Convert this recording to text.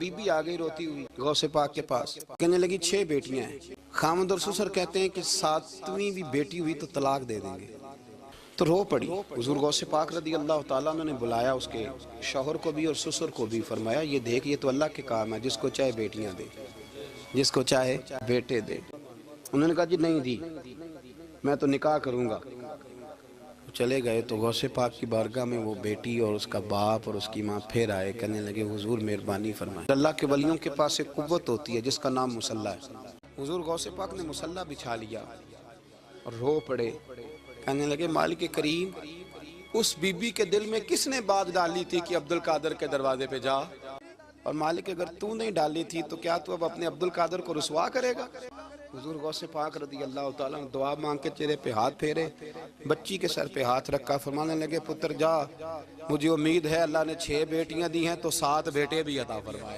Be be آ گئی روتی ہوئی غوث پاک کے پاس، کہنے لگی 6 بیٹیاں ہیں، خامد اور سسر کہتے ہیں کہ 7ویں بھی بیٹی ہوئی تو طلاق دے دیں گے، تو رو پڑی۔ حضور غوث پاک رضی اللہ تعالیٰ عنہ نے بلایا اس کے شوہر کو بھی اور سسر کو بھی، فرمایا یہ دیکھ یہ تو اللہ کے کام ہے، جس کو چاہے بیٹیاں دے، جس کو چاہے بیٹے دے۔ انہوں نے کہا جی نہیں جی میں تو نکاح کروں گا۔ چلے گئے تو غوث پاک کی بارگاہ میں وہ بیٹی اور اس کا باپ اور اس کی ماں پھر آئے، کہنے لگے حضور مہربانی فرمائیں۔ اللہ کے ولیوں کے پاس ایک قوت ہوتی ہے جس کا نام مصلی ہے۔ حضور غوث پاک نے مصلی بچھا لیا اور رو پڑے، کہنے لگے مالک کریم اس بی بی کے دل میں کس نے بات ڈالی تھی کہ عبد القادر کے دروازے پہ جا، اور مالک اگر تو نہیں ڈالی تھی تو کیا تو اب اپنے عبد القادر کو رسوا کرے گا؟ حضور غوث پاک رضی اللہ تعالیٰ نے دعا مانگ کے چہرے پہ ہاتھ پھیرے، بچی کے سر پہ ہاتھ رکھا، فرمانے لگے پتر جا، مجھے امید ہے اللہ نے 6 بیٹیاں دی ہیں تو 7 بیٹے بھی عطا فرمائے۔